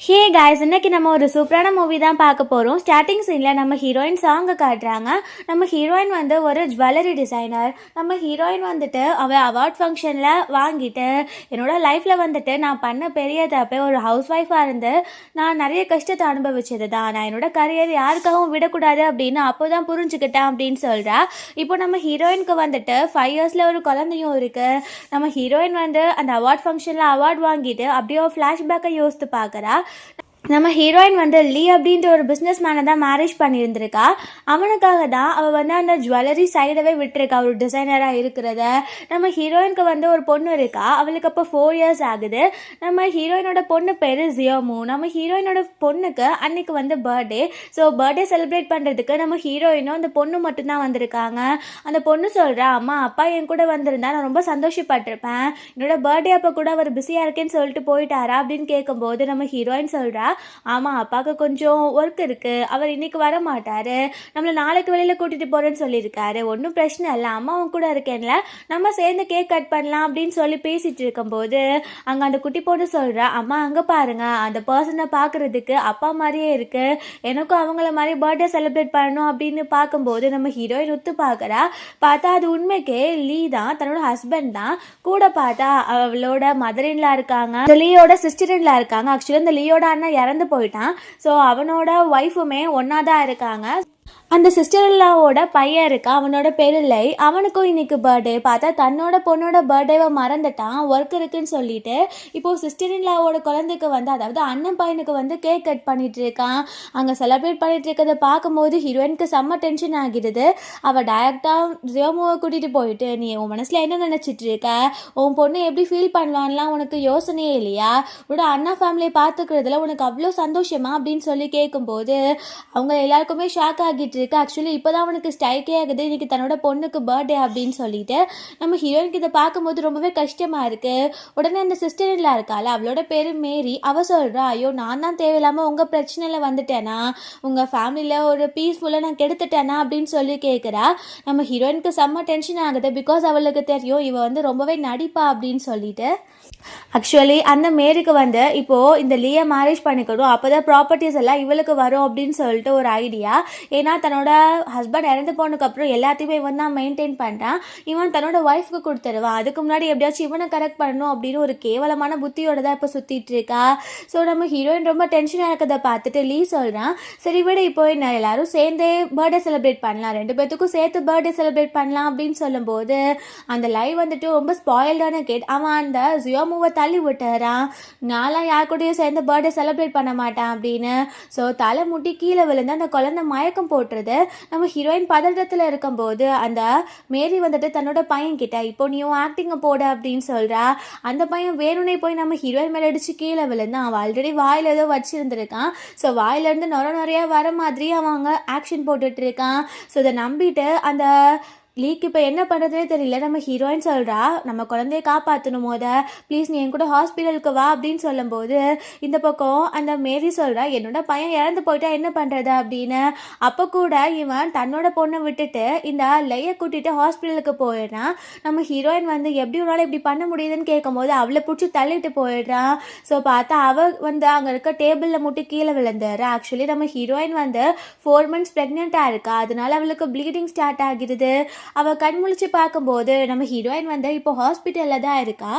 Hey guys, இன்னைக்கு நம்ம ஒரு சூப்பரான மூவி தான் பார்க்க போகிறோம். ஸ்டார்டிங் சீனில் நம்ம ஹீரோயின் சாங்கை காட்டுறாங்க. நம்ம ஹீரோயின் வந்து ஒரு ஜுவல்லரி டிசைனர். நம்ம ஹீரோயின் வந்துட்டு அவள் அவார்ட் ஃபங்க்ஷனில் வாங்கிட்டு என்னோட லைஃப்பில் வந்துட்டு நான் பண்ண பெரிய தப்பே ஒரு ஹவுஸ் ஒய்ஃபாக இருந்து நான் நிறைய கஷ்டத்தை அனுபவிச்சது தான். நான் என்னோட கரியர் யாருக்காகவும் விடக்கூடாது அப்படின்னு அப்போ தான் புரிஞ்சுக்கிட்டேன் அப்படின்னு சொல்கிறா. இப்போ நம்ம ஹீரோயினுக்கு வந்துட்டு 5 இயர்ஸில் ஒரு குழந்தையும் இருக்குது. நம்ம ஹீரோயின் வந்து அந்த அவார்ட் ஃபங்க்ஷனில் அவார்ட் வாங்கிட்டு அப்படியே ஒரு ஃப்ளாஷ்பேக்கை யோசித்து பார்க்குறா. நம்ம ஹீரோயின் வந்து லீ அப்படின்ற ஒரு பிஸ்னஸ் மேனை தான் மேரேஜ் பண்ணியிருந்திருக்கா. அவனுக்காக தான் அவள் வந்து அந்த ஜுவல்லரி சைடவே விட்டுருக்கா, ஒரு டிசைனராக இருக்கிறத. நம்ம ஹீரோயினுக்கு வந்து ஒரு பொண்ணு இருக்கா, அவளுக்கு அப்போ 4 இயர்ஸ் ஆகுது. நம்ம ஹீரோயினோட பொண்ணு பேர் ஜியோமு. நம்ம ஹீரோயினோட பொண்ணுக்கு அன்னைக்கு வந்து பர்த்டே. ஸோ பர்த்டே செலிப்ரேட் பண்ணுறதுக்கு நம்ம ஹீரோயினும் அந்த பொண்ணு மட்டும்தான் வந்திருக்காங்க. அந்த பொண்ணு சொல்கிறா, அம்மா அப்பா என் கூட வந்திருந்தா நான் ரொம்ப சந்தோஷப்பட்டிருப்பேன், என்னோட பர்த்டே அப்போ கூட அவர் பிஸியாக இருக்கேன்னு சொல்லிட்டு போயிட்டாரா அப்படின்னு கேட்கும்போது நம்ம ஹீரோயின் சொல்கிறா, ஆமாம் அப்பாவுக்கு கொஞ்சம் ஒர்க் இருக்குது, அவர் இன்னைக்கு வர மாட்டார், நம்மளை நாளைக்கு வெளியில் கூட்டிகிட்டு போகிறேன்னு சொல்லியிருக்காரு, ஒன்றும் பிரச்சனை இல்லை, அம்மாவும் கூட இருக்கேன்ல, நம்ம சேர்ந்து கேக் கட் பண்ணலாம் அப்படின்னு சொல்லி பேசிகிட்டு இருக்கும்போது அங்கே அந்த குட்டி பொண்ணு சொல்கிறா, அம்மா அங்கே பாருங்கள், அந்த பர்சனை பார்க்குறதுக்கு அப்பா மாதிரியே இருக்குது, எனக்கும் அவங்கள மாதிரி பர்த்டே செலிப்ரேட் பண்ணணும் அப்படின்னு பார்க்கும்போது நம்ம ஹீரோயின் ஒத்து பார்க்குறா. பார்த்தா அது உண்மைக்கே லீ தான், தன்னோட ஹஸ்பண்ட் தான். கூட பார்த்தா அவளோட மதர் இன்லா இருக்காங்க, இந்த லீயோட சிஸ்டர் இன்லா இருக்காங்க. ஆக்சுவலி இந்த லீயோட அண்ணன் இறந்து போயிட்டான். ஸோ அவனோட ஒய்ஃபுமே ஒன்றா தான் இருக்காங்க. அந்த சிஸ்டர் இல்லாவோட பையன் இருக்கா, அவனோட பேர் லை. அவனுக்கும் இன்னைக்கு பர்த்டே. பார்த்தா தன்னோட பொண்ணோட பர்த்டேவை மறந்துட்டான், ஒர்க் இருக்குன்னு சொல்லிட்டு. இப்போது சிஸ்டர் இல்லாவோட குழந்தைக்கு வந்து, அதாவது அண்ணன் பையனுக்கு வந்து கேக் கட் பண்ணிட்டு இருக்கான். அங்கே செலிப்ரேட் பண்ணிட்டு இருக்கிறத பார்க்கும்போது ஹீரோயினுக்கு செம்ம டென்ஷன் ஆகிடுது. அவள் டைரக்டாக ஜியோமோவை கூட்டிகிட்டு போயிட்டு, நீ உன் மனசில் என்ன நினச்சிட்டு இருக்க, உன் பொண்ணு எப்படி ஃபீல் பண்ணுவான்லாம் உனக்கு யோசனையே இல்லையா, உன்னோட அண்ணா ஃபேமிலியை பார்த்துக்கிறதுல உனக்கு அவ்வளோ சந்தோஷமா அப்படின்னு சொல்லி கேட்கும்போது அவங்க எல்லாருக்குமே ஷாக் ஆகிட்டு இருக்கு. ஆக்சுவலி இப்போதான் அவனுக்கு ஸ்ட்ரைக்கே ஆகுது, இன்னைக்கு தன்னோட பொண்ணுக்கு பர்த்டே அப்படின்னு சொல்லிட்டு. நம்ம ஹீரோயினுக்கு இதை பார்க்கும்போது ரொம்பவே கஷ்டமா இருக்கு. உடனே அந்த சிஸ்டர் இல்லா இருக்கால, அவளோட பேரு மேரி. அவ சொல்றா, ஐயோ நான் தான் தேவையில்லாம உங்க பிரச்சனையில வந்துட்டேனா, உங்க ஃபேமிலியில ஒரு பீஸ்ஃபுல்லா நான் கெடுத்துட்டேனா அப்படின்னு சொல்லி கேட்குறா. நம்ம ஹீரோயினுக்கு செம்ம டென்ஷன் ஆகுது. பிகாஸ் அவளுக்கு தெரியும் இவ வந்து ரொம்பவே நடிப்பா அப்படின்னு சொல்லிட்டு. ஆக்சுவலி அந்த மேரிக்கு வந்து இப்போது இந்த லீயை மேரேஜ் பண்ணிக்கணும், அப்போ தான் ப்ராப்பர்ட்டிஸ் எல்லாம் இவளுக்கு வரும் அப்படின்னு சொல்லிட்டு ஒரு ஐடியா. ஏன்னா தன்னோட ஹஸ்பண்ட் இறந்து போனதுக்கப்புறம் எல்லாத்தையுமே இவன் தான் மெயின்டைன் பண்ணுறான், இவன் தன்னோட ஒய்ஃப்க்கு கொடுத்துருவான், அதுக்கு முன்னாடி எப்படியாச்சும் இவனை கரெக்ட் பண்ணணும் அப்படின்னு ஒரு கேவலமான புத்தியோட தான் இப்போ சுற்றிட்டு இருக்கா. ஸோ நம்ம ஹீரோயின் ரொம்ப டென்ஷனாக இருக்கிறத பார்த்துட்டு லீ சொல்கிறான், சரி விட இப்போ என்ன எல்லாரும் சேர்ந்தே பர்த்டே செலிப்ரேட் பண்ணலாம், 2 பேத்துக்கும் சேர்த்து பர்த்டே செலிப்ரேட் பண்ணலாம் அப்படின்னு சொல்லும்போது அந்த லைவ் வந்துட்டு ரொம்ப ஸ்பாயில்டான கேட். அவன் அந்த ஜியோமோவை தள்ளி விட்டுறான், நான்லாம் யார் கூடயும் சேர்ந்து பர்த்டே செலிப்ரேட் பண்ண மாட்டேன் அப்படின்னு. ஸோ தலை முட்டி கீழே விழுந்து அந்த குழந்தை மயக்கம் போட்டுருது. நம்ம ஹீரோயின் பதட்டத்தில் இருக்கும்போது அந்த மேரி வந்துட்டு தன்னோட பையன் கிட்ட, இப்போ நீயும் ஆக்டிங்கை போட அப்படின்னு சொல்கிறா. அந்த பையன் வேணும்னே போய் நம்ம ஹீரோயின் மேலே அடிச்சு கீழே விழுந்தான். அவன் ஆல்ரெடி வாயில் ஏதோ வச்சிருந்துருக்கான். ஸோ வாயிலேருந்து நிறையா வர மாதிரி அவங்க ஆக்ஷன் போட்டுட்டு இருக்கான். ஸோ இதை நம்பிட்டு அந்த லீக்கு இப்போ என்ன பண்ணுறதுனே தெரியல. நம்ம ஹீரோயின் சொல்கிறா, நம்ம குழந்தைய காப்பாற்றணும், ப்ளீஸ் நீ என் கூட ஹாஸ்பிட்டலுக்கு வா அப்படின்னு சொல்லும்போது இந்த பக்கம் அந்த மேரி சொல்கிறா, என்னோட பையன் இறந்து போயிட்டா என்ன பண்ணுறது அப்படின்னு. அப்போ கூட இவன் தன்னோட பொண்ணை விட்டுட்டு இந்த லையை கூட்டிகிட்டு ஹாஸ்பிட்டலுக்கு போயிடுறான். நம்ம ஹீரோயின் வந்து எப்படி உன்னால இப்படி பண்ண முடியுதுன்னு கேட்கும்போது அவளை பிடிச்சி தள்ளிட்டு போயிடுறான். ஸோ பார்த்தா அவள் வந்து அங்கே இருக்க டேபிளில் முட்டி கீழே விழுந்துடுறா. ஆக்சுவலி நம்ம ஹீரோயின் வந்து 4 months ப்ரெக்னெண்ட்டாக இருக்கா, அதனால அவளுக்கு ப்ளீடிங் ஸ்டார்ட் ஆகிடுது. அவள் கண் முழிச்சு பார்க்கும்போது நம்ம ஹீரோயின் வந்து இப்போ ஹாஸ்பிட்டலில் தான் இருக்கா.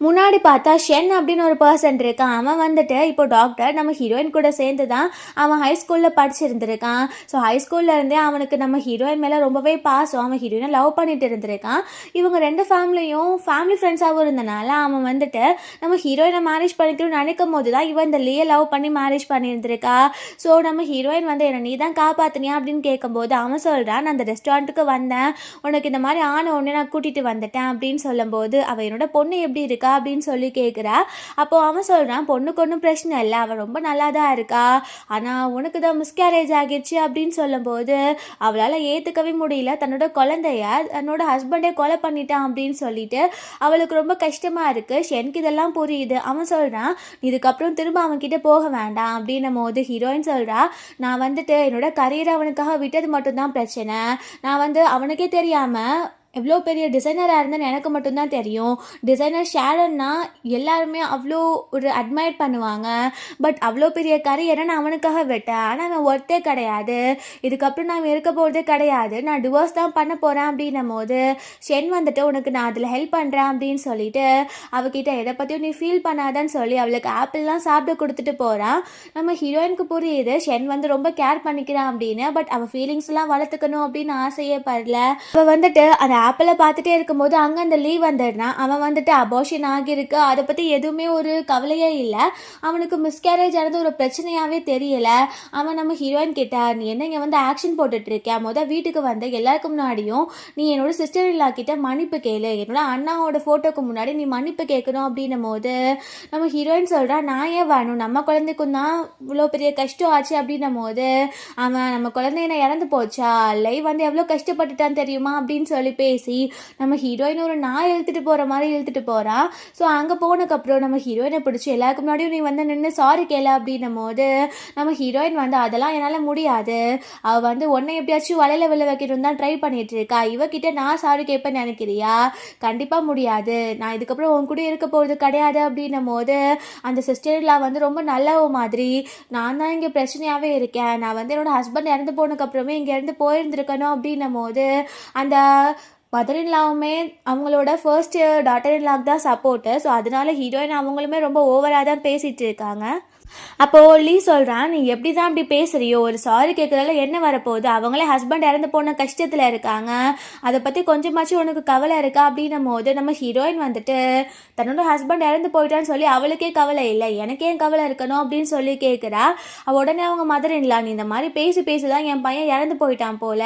முன்னாடி பார்த்தா ஷென் அப்படின்னு ஒரு பர்சன் இருக்கான், அவன் வந்துட்டு இப்போ டாக்டர். நம்ம ஹீரோயின் கூட சேர்ந்து தான் அவன் ஹை ஸ்கூலில் படிச்சிருந்துருக்கான். ஸோ ஹை ஸ்கூல்ல இருந்தே அவனுக்கு நம்ம ஹீரோயின் மேலே ரொம்பவே பாசம், அவன் ஹீரோயினை லவ் பண்ணிட்டு இருந்திருக்கான். இவங்க 2 ஃபேமிலியும் ஃபேமிலி ஃப்ரெண்ட்ஸாகவும் இருந்தனால அவன் வந்துட்டு நம்ம ஹீரோயினை மேரேஜ் பண்ணிக்கணும்னு நினைக்கும் போது தான் இவன் இந்த லீயை லவ் பண்ணி மேரேஜ் பண்ணியிருந்திருக்கா. ஸோ நம்ம ஹீரோயின் வந்து என்னை நீ தான் காப்பாற்றினியா அப்படின்னு கேட்கும்போது அவன் சொல்கிறான், நான் அந்த ரெஸ்டாரண்ட்டுக்கு வந்தேன், உனக்கு இந்த மாதிரி ஆன உடனே நான் கூட்டிகிட்டு வந்துட்டேன் அப்படின்னு சொல்லும்போது அவள் என்னோட பொண்ணு எப்படி இருக்கா அப்படின்னு சொல்லி கேட்குறா. அப்போ அவன் சொல்கிறான், பொண்ணுக்கு ஒன்றும் பிரச்சனை இல்லை, அவள் ரொம்ப நல்லா தான் இருக்கா, ஆனால் உனக்கு தான் மிஸ்கேரேஜ் ஆகிடுச்சு அப்படின்னு சொல்லும்போது அவளால் ஏற்றுக்கவே முடியல, தன்னோட குழந்தைய தன்னோட ஹஸ்பண்டே கொலை பண்ணிட்டான் அப்படின்னு சொல்லிட்டு அவளுக்கு ரொம்ப கஷ்டமாக இருக்குது. ஷென்க்கு இதெல்லாம் புரியுது. அவன் சொல்கிறான், இதுக்கப்புறம் திரும்ப அவன்கிட்ட போக வேண்டாம் அப்படின்னும் போது ஹீரோயின் சொல்கிறா, நான் வந்துட்டு என்னோட கரியரை அவனுக்காக விட்டது மட்டும்தான் பிரச்சனை, நான் வந்து அவனுக்கே தெரியாமல் எவ்வளோ பெரிய டிசைனராக இருந்தேன்னு எனக்கு மட்டும்தான் தெரியும். டிசைனர் ஷேரன்னா எல்லாருமே அவ்வளோ ஒரு அட்மையர் பண்ணுவாங்க. பட் அவ்வளோ பெரிய கரியரை நான் அவனுக்காக விட்டேன். ஆனால் அவன் ஒர்த்தே கிடையாது. இதுக்கப்புறம் நான் இருக்க போகிறதே கிடையாது. நான் டிவோர்ஸ் தான் பண்ண போகிறேன் அப்படின்னும் போது ஷென் வந்துட்டு உனக்கு நான் அதில் ஹெல்ப் பண்ணுறேன் அப்படின்னு சொல்லிட்டு அவகிட்ட எதை பற்றியும் நீ ஃபீல் பண்ணாதான்னு சொல்லி அவளுக்கு ஆப்பிள்லாம் சாப்பிட்டு கொடுத்துட்டு போகிறான். நம்ம ஹீரோயினுக்கு புரியுது ஷென் வந்து ரொம்ப கேர் பண்ணிக்கிறான் அப்படின்னு. பட் அவள் ஃபீலிங்ஸ்லாம் வளர்த்துக்கணும் அப்படின்னு ஆசையே படல. அவள் வந்துட்டு அந்த ஆப்பிளை பார்த்துட்டே இருக்கும்போது அங்கே அந்த லீவ் வந்துடுறான். அவன் வந்துட்டு அபார்ஷன் ஆகியிருக்கு, அதை பற்றி எதுவுமே ஒரு கவலையே இல்லை. அவனுக்கு மிஸ்கேரேஜ் ஆனது ஒரு பிரச்சனையாகவே தெரியல. அவன் நம்ம ஹீரோயின் கிட்ட நீ என்ன இங்கே வந்து ஆக்ஷன் போட்டுட்ருக்கேன், வீட்டுக்கு வந்து எல்லாருக்கும் முன்னாடியும் நீ என்னோட சிஸ்டர் இல்லா கிட்ட மன்னிப்பு கேளு, என்னோட அண்ணாவோட ஃபோட்டோக்கு முன்னாடி நீ மன்னிப்பு கேட்கணும் அப்படின்னும் போது நம்ம ஹீரோயின் சொல்கிறா நான் ஏன் வேணும், நம்ம குழந்தைக்கும் தான் இவ்வளோ பெரிய கஷ்டம் ஆச்சு அப்படின்னும் போது அவன் நம்ம குழந்தைய இறந்து போச்சா, லைவ் வந்து எவ்வளோ கஷ்டப்பட்டுட்டான் தெரியுமா அப்படின்னு சொல்லி பேசி நம்ம ஹீரோயின் ஒரு நாய் இழுத்துட்டு போகிற மாதிரி இழுத்துட்டு போகிறான். ஸோ அங்கே போனதுக்கப்புறம் நம்ம ஹீரோயினை பிடிச்சி எல்லாருக்கு முன்னாடியும் நீ வந்து நின்று சாரி கேள அப்படின்னும் போது நம்ம ஹீரோயின் வந்து அதெல்லாம் என்னால் முடியாது, அவள் வந்து உன்னை எப்படியாச்சும் வலையில் விழ வைக்கணும் தான் ட்ரை பண்ணிட்டு இருக்கா, இவகிட்ட நான் சாரி கேட்பேன்னு நினைக்கிறியா, கண்டிப்பாக முடியாது, நான் இதுக்கப்புறம் உன் கூட இருக்க போகிறது கிடையாது அப்படின்னும் போது அந்த சிஸ்டர்லாம் வந்து ரொம்ப நல்லவ மாதிரி நான் தான் இங்கே பிரச்சனையாகவே இருக்கேன், நான் வந்து என்னோட ஹஸ்பண்ட் இறந்து போனதுக்கப்புறமே இங்கேருந்து போயிருந்துருக்கணும் அப்படின்னும் போது அந்த மதர் இன்லாவுமே அவங்களோட ஃபர்ஸ்ட் டாட்டர் இன்லாக்கு தான் சப்போர்ட்டு. ஸோ அதனால ஹீரோயின் அவங்களுமே ரொம்ப ஓவராக தான் பேசிகிட்டு இருக்காங்க. அப்போது லீ சொல்கிறான் நீ எப்படி தான் அப்படி பேசுகிறியோ, ஒரு சாரி கேட்குறதால என்ன வரப்போகுது, அவங்களே ஹஸ்பண்ட் இறந்து போன கஷ்டத்தில் இருக்காங்க, அதை பற்றி கொஞ்சமாச்சும் உனக்கு கவலை இருக்கா அப்படின்னும் போது நம்ம ஹீரோயின் வந்துட்டு தன்னோட ஹஸ்பண்ட் இறந்து போயிட்டான்னு சொல்லி அவளுக்கே கவலை இல்லை, எனக்கே கவலை இருக்கணும் அப்படின்னு சொல்லி கேட்குறா. உடனே அவங்க மதர் இன்லா நீ இந்த மாதிரி பேசி தான் என் பையன் இறந்து போயிட்டான் போல,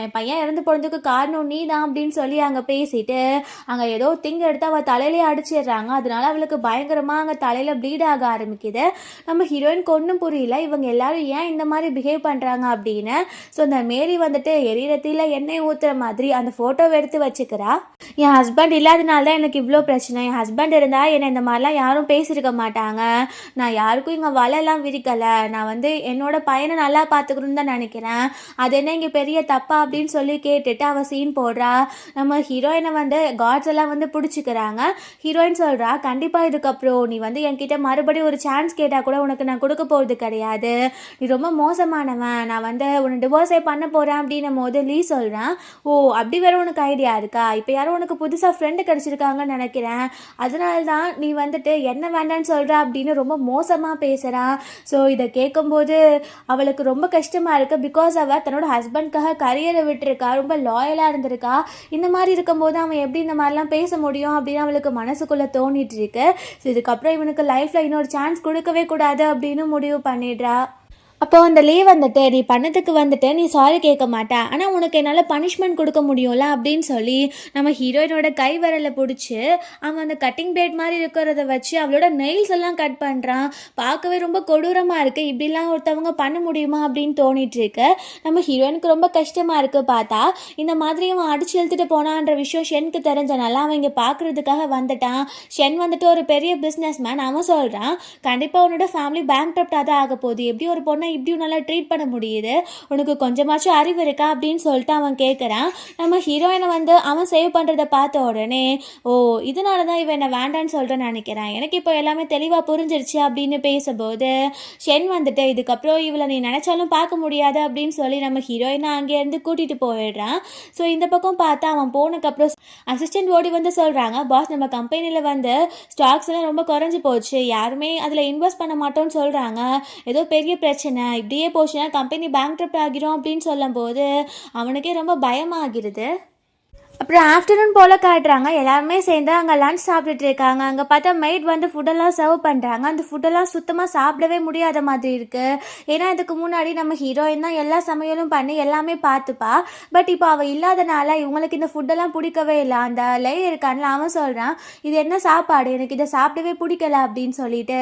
என் பையன் இறந்து போனதுக்கு காரணம் நீ தான் அப்படின்னு சொல்லி அங்கே பேசிட்டு அங்கே ஏதோ திங்க எடுத்து அவள் தலையிலே அடிச்சிடுறாங்க. அதனால அவளுக்கு பயங்கரமாக அங்கே தலையில் ப்ளீட் ஆக ஆரம்பிக்குது. நம்ம ஹீரோயினுக்கு ஒன்றும் புரியல இவங்க எல்லாரும் ஏன் இந்த மாதிரி பிஹேவ் பண்ணுறாங்க அப்படின்னு. ஸோ அந்த மேரி வந்துட்டு எரியறத்தில எண்ணெய் ஊற்றுற மாதிரி அந்த ஃபோட்டோவை எடுத்து வச்சுக்கிறா. என் ஹஸ்பண்ட் இல்லாதனால தான் எனக்கு இவ்வளோ பிரச்சனை, என் ஹஸ்பண்ட் இருந்தால் என்னை இந்த மாதிரிலாம் யாரும் பேசியிருக்க மாட்டாங்க, நான் யாருக்கும் இங்கே வலையெல்லாம் விரிக்கலை, நான் வந்து என்னோட பையனை நல்லா பார்த்துக்கணுன்னு தான் நினைக்கிறேன், அது என்ன இங்கே பெரிய தப்பா அப்படின்னு சொல்லி கேட்டுட்டு அவள் சீன் போடுறா. நம்ம ஹீரோயினை வந்து காட்ஸ் எல்லாம் வந்து பிடிச்சிக்கிறாங்க. ஹீரோயின் சொல்கிறா கண்டிப்பாக இதுக்கப்புறம் நீ வந்து என்கிட்ட மறுபடியும் ஒரு சான்ஸ் கேட்டால் கூட உனக்கு நான் கொடுக்க போகிறது கிடையாது, நீ ரொம்ப மோசமானவன், நான் வந்து உன்னை டிவோர்ஸே பண்ண போகிறேன் அப்படின்னும் போது லீ சொல்கிறேன் ஓ அப்படி வேற உனக்கு ஐடியா இருக்கா, இப்போ யாரும் உனக்கு புதுசாக ஃப்ரெண்டு கிடச்சிருக்காங்கன்னு நினைக்கிறேன், அதனால தான் நீ வந்துட்டு என்ன வேண்டான்னு சொல்கிற அப்படின்னு ரொம்ப மோசமாக பேசுகிறான். ஸோ இதை கேட்கும்போது அவளுக்கு ரொம்ப கஷ்டமாக இருக்குது. பிகாஸ் அவள் தன்னோட ஹஸ்பண்ட்காக கரியரை விட்டுருக்கா, ரொம்ப லாயலாக இருந்திருக்கா, இந்த மாதிரி இருக்கும்போது அவன் எப்படி இந்த மாதிரிலாம் பேச முடியும் அப்படின்னு அவளுக்கு மனசுக்குள்ளே தோணிட்டு இருக்கு. ஸோ இதுக்கப்புறம் இவனுக்கு லைஃப்பில் இன்னொரு சான்ஸ் கொடுக்கவே கூடாது அப்படின்னு முடிவு பண்ணிடுறா. அப்போது அந்த லீவ் வந்துட்டு நீ பண்ணதுக்கு வந்துட்டு நீ சாரி கேட்க மாட்டேன், ஆனால் உனக்கு என்னால் பனிஷ்மெண்ட் கொடுக்க முடியும்ல அப்படின்னு சொல்லி நம்ம ஹீரோயினோட கை விரலை பிடிச்சி அவன் அந்த கட்டிங் பிளேட் மாதிரி இருக்கிறத வச்சு அவளோட நெயில்ஸ் எல்லாம் கட் பண்ணுறான். பார்க்கவே ரொம்ப கொடூரமாக இருக்குது, இப்படிலாம் ஒருத்தவங்க பண்ண முடியுமா அப்படின்னு தோணிட்டுருக்கு. நம்ம ஹீரோயினுக்கு ரொம்ப கஷ்டமாக இருக்குது. பார்த்தா இந்த மாதிரி அவன் அடிச்சு இழுத்துட்டு போனான்ற விஷயம் ஷெனுக்கு தெரிஞ்சனால அவன் இங்கே பார்க்குறதுக்காக வந்துட்டான். ஷென் வந்துட்டு ஒரு பெரிய பிஸ்னஸ் மேன், அவன் சொல்கிறான் கண்டிப்பாக உன்னோட ஃபேமிலி பேங்க்ரப்டாக தான் ஆக போகுது, எப்படி ஒரு பொண்ணை இப்படியும் நல்லா ட்ரீட் பண்ண முடியுது, உனக்கு கொஞ்சமாச்சும் அறிவு இருக்கா அப்படின்னு சொல்லிட்டு அவன் கேட்குறான். நம்ம ஹீரோயினை வந்து அவன் சேவ் பண்ணுறதை பார்த்த உடனே ஓ இதனால தான் இவன் என்ன வேண்டான்னு சொல்கிறேன்னு நினைக்கிறேன், எனக்கு இப்போ எல்லாமே தெளிவாக புரிஞ்சிருச்சு அப்படின்னு பேசும்போது ஷென் வந்துட்டு இதுக்கப்புறம் இவளை நீ நினச்சாலும் பார்க்க முடியாது அப்படின்னு சொல்லி நம்ம ஹீரோயினை அங்கேருந்து கூட்டிகிட்டு போயிடுறான். ஸோ இந்த பக்கம் பார்த்தா அவன் போனதுக்கப்புறம் அசிஸ்டன்ட் ஓடி வந்து சொல்கிறாங்க பாஸ் நம்ம கம்பெனியில் வந்து ஸ்டாக்ஸ் எல்லாம் ரொம்ப குறைஞ்சி போச்சு, யாருமே அதில் இன்வெஸ்ட் பண்ண மாட்டோம்னு சொல்கிறாங்க, ஏதோ பெரிய பிரச்சனை, இப்படியே போச்சுன்னா கம்பெனி பேங்க்ரப்ட் ஆகிரும் அப்படின்னு சொல்லும் போது அவனுக்கே ரொம்ப பயமாகிருது. அப்புறம் ஆஃப்டர்நூன் போல் காட்டுறாங்க, எல்லாருமே சேர்ந்து அங்கே லன்ச் சாப்பிட்டுட்டு இருக்காங்க. அங்கே பார்த்தா மெய்ட் வந்து ஃபுட்டெல்லாம் சர்வ் பண்ணுறாங்க. அந்த ஃபுட்டெல்லாம் சுத்தமாக சாப்பிடவே முடியாத மாதிரி இருக்குது. ஏன்னா இதுக்கு முன்னாடி நம்ம ஹீரோயின் தான் எல்லா சமையலும் பண்ணி எல்லாமே பார்த்துப்பா. பட் இப்போ அவள் இல்லாதனால இவங்களுக்கு இந்த ஃபுட்டெல்லாம் பிடிக்கவே இல்லை. அந்த லே இருக்கான்ல அவன் சொல்கிறான் இது என்ன சாப்பாடு, எனக்கு இதை சாப்பிடவே பிடிக்கல அப்படின்னு சொல்லிட்டு.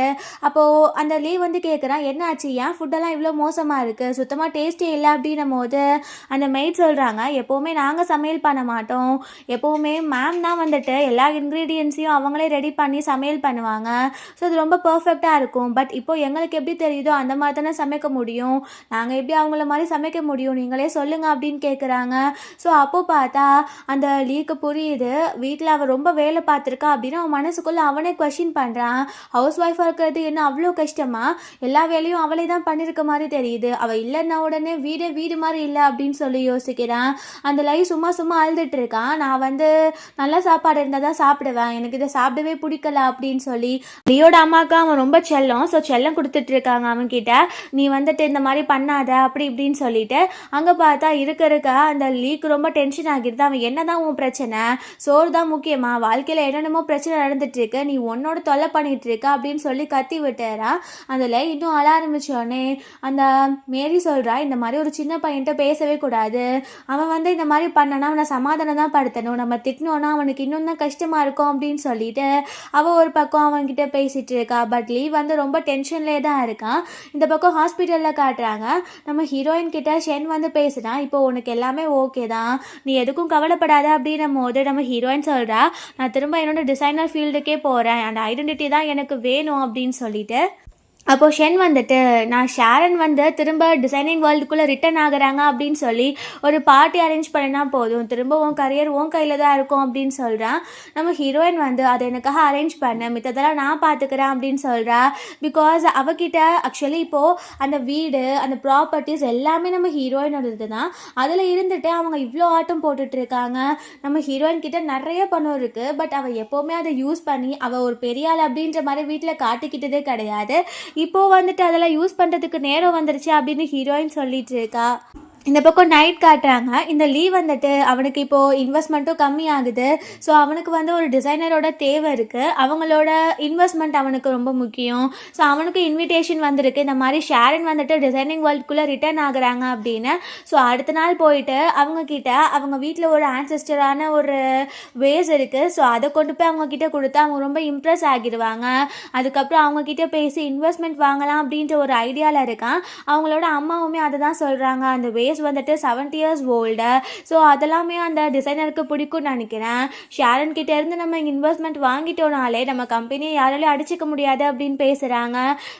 அப்போது அந்த லே வந்து கேட்குறான் என்னாச்சு, ஏன் ஃபுட்டெல்லாம் இவ்வளோ மோசமாக இருக்குது, சுத்தமாக டேஸ்ட்டே இல்லை அப்படின்னும் போது அந்த மெய்ட் சொல்கிறாங்க எப்போவுமே நாங்கள் சமையல் பண்ண மாட்டோம், இருக்கும். எப்போவுமே மேம் தான் வந்துட்டு எல்லா இன்க்ரீடியன்ஸையும் அவங்களே ரெடி பண்ணி சமையல் பண்ணுவாங்க. ஸோ அது ரொம்ப பர்ஃபெக்டாக இருக்கும். பட் இப்போது எங்களுக்கு எப்படி தெரியுதோ அந்த மாதிரி தானே சமைக்க முடியும். நாங்கள் எப்படி அவங்கள மாதிரி சமைக்க முடியும், நீங்களே சொல்லுங்கள் அப்படின்னு கேட்குறாங்க. ஸோ அப்போது பார்த்தா அந்த லீக்கு புரியுது, வீட்டில் அவள் ரொம்ப வேலை பார்த்துருக்கா அப்படின்னு அவன் மனசுக்குள்ளே அவனே கொஷின் பண்ணுறான். ஹவுஸ் ஒய்ஃபாக இருக்கிறது என்ன அவ்வளோ கஷ்டமா, எல்லா வேலையும் அவளே தான் பண்ணியிருக்க மாதிரி தெரியுது, அவள் இல்லைன்னா உடனே வீடு மாதிரி இல்லை அப்படின்னு சொல்லி யோசிக்கிறான். அந்த லை சும்மா சும்மா அழுதுட்டு இருக்கான். நான் வந்து நல்ல சாப்பாடு இருந்தால் தான் சாப்பிடுவேன், எனக்கு இதை சாப்பிடவே பிடிக்கல அப்படின்னு சொல்லி. லியோட அம்மாவுக்கு அவன் ரொம்ப செல்லம். ஸோ செல்லம் கொடுத்துட்டு இருக்காங்க அவன்கிட்ட. நீ வந்துட்டு இந்த மாதிரி பண்ணாத அப்படி இப்படின்னு சொல்லிட்டு. அங்கே பார்த்தா இருக்க அந்த லீக்கு ரொம்ப டென்ஷன் ஆகிடுது. அவன் என்ன தான் உன் பிரச்சனை, சோறு தான் முக்கியமா, வாழ்க்கையில் என்னென்னமோ பிரச்சனை நடந்துட்டு இருக்கு, நீ உன்னோட தொல்லை பண்ணிட்டு இருக்க அப்படின்னு சொல்லி கத்தி விட்டுறா. அதில் இன்னும் அழ ஆரம்பிச்சோடனே அந்த மேரி சொல்கிறா, இந்த மாதிரி ஒரு சின்ன பையன்கிட்ட பேசவே கூடாது, அவன் வந்து இந்த மாதிரி பண்ணனா அவனை சமாதானம் தான் படுத்தணும், நம்ம திட்டினோன்னா அவனுக்கு இன்னும் தான் கஷ்டமாக இருக்கும் அப்படின்னு சொல்லிட்டு அவள் ஒரு பக்கம் அவன்கிட்ட பேசிகிட்டு இருக்கா. பட் லீ வந்து ரொம்ப டென்ஷன்லேயே தான் இருக்கான். இந்த பக்கம் ஹாஸ்பிட்டலில் காட்டுறாங்க. நம்ம ஹீரோயின் கிட்ட ஷென் வந்து பேசுனா, இப்போ உனக்கு எல்லாமே ஓகே தான், நீ எதுக்கும் கவலைப்படாத அப்படின்னும் போது நம்ம ஹீரோயின் சொல்கிறா, நான் திரும்ப என்னோட டிசைனர் ஃபீல்டுக்கே போகிறேன், அந்த ஐடென்டிட்டி தான் எனக்கு வேணும் அப்படின்னு சொல்லிட்டு. அப்போது ஷென் வந்துட்டு, நான் ஷாரன் வந்து திரும்ப டிசைனிங் வேர்ல்டுக்குள்ளே ரிட்டர்ன் ஆகுறாங்க அப்படின்னு சொல்லி ஒரு பார்ட்டி அரேஞ்ச் பண்ணினா போதும், திரும்ப உன் கரியர் உன் கையில் தான் இருக்கும் அப்படின்னு சொல்கிறான். நம்ம ஹீரோயின் வந்து அதை எனக்காக அரேஞ்ச் பண்ண, மித்ததெல்லாம் நான் பார்த்துக்கிறேன் அப்படின்னு சொல்கிறா. பிகாஸ் அவகிட்ட ஆக்சுவலி இப்போது அந்த வீடு, அந்த ப்ராப்பர்ட்டிஸ் எல்லாமே நம்ம ஹீரோயினோடது தான். அதில் இருந்துட்டு அவங்க இவ்வளோ ஆட்டம் போட்டுட்ருக்காங்க. நம்ம ஹீரோயின் கிட்ட நிறைய பணம் இருக்குது. பட் அவள் எப்போவுமே அதை யூஸ் பண்ணி அவள் ஒரு பெரிய ஆள் அப்படின்ற மாதிரி வீட்டில் காட்டிக்கிட்டதே கிடையாது. இப்போ வந்துட்டு அதெல்லாம் யூஸ் பண்ணுறதுக்கு நேரம் வந்துருச்சு அப்படின்னு ஹீரோயின் சொல்லிட்டு இருக்கா. இந்த பக்கம் நைட் காட்டுறாங்க. இந்த லீ வந்துட்டு அவனுக்கு இப்போது இன்வெஸ்ட்மெண்ட்டும் கம்மி ஆகுது. ஸோ அவனுக்கு வந்து ஒரு டிசைனரோட தேவை இருக்குது. அவங்களோட இன்வெஸ்ட்மெண்ட் அவனுக்கு ரொம்ப முக்கியம். ஸோ அவனுக்கு இன்விடேஷன் வந்திருக்கு, இந்த மாதிரி ஷாரன் வந்துட்டு டிசைனிங் வேர்ல்டுக்குள்ளே ரிட்டர்ன் ஆகுறாங்க அப்படின்னு. ஸோ அடுத்த நாள் போயிட்டு அவங்கக்கிட்ட அவங்க வீட்டில் ஒரு ஆன்செஸ்டரான ஒரு வேஸ் இருக்குது. ஸோ அதை கொண்டு போய் அவங்கக்கிட்ட கொடுத்தா அவங்க ரொம்ப இம்ப்ரெஸ் ஆகிடுவாங்க. அதுக்கப்புறம் அவங்கக்கிட்ட பேசி இன்வெஸ்ட்மெண்ட் வாங்கலாம் அப்படின்ற ஒரு ஐடியாவில் இருக்கான். அவங்களோட அம்மாவுமே அதை தான் சொல்கிறாங்க, அந்த வேஸ் வந்துட்டு 70 years ஓல்டு. ஸோ அதெல்லாமே அந்த டிசைனருக்கு பிடிக்கும்னு நினைக்கிறேன். ஷாரன் கிட்ட இருந்து நம்ம இன்வெஸ்ட்மெண்ட் வாங்கிட்டோனாலே நம்ம கம்பெனியை யாராலையும் அடிச்சிக்க முடியாது அப்படின்னு பேசுகிறாங்க.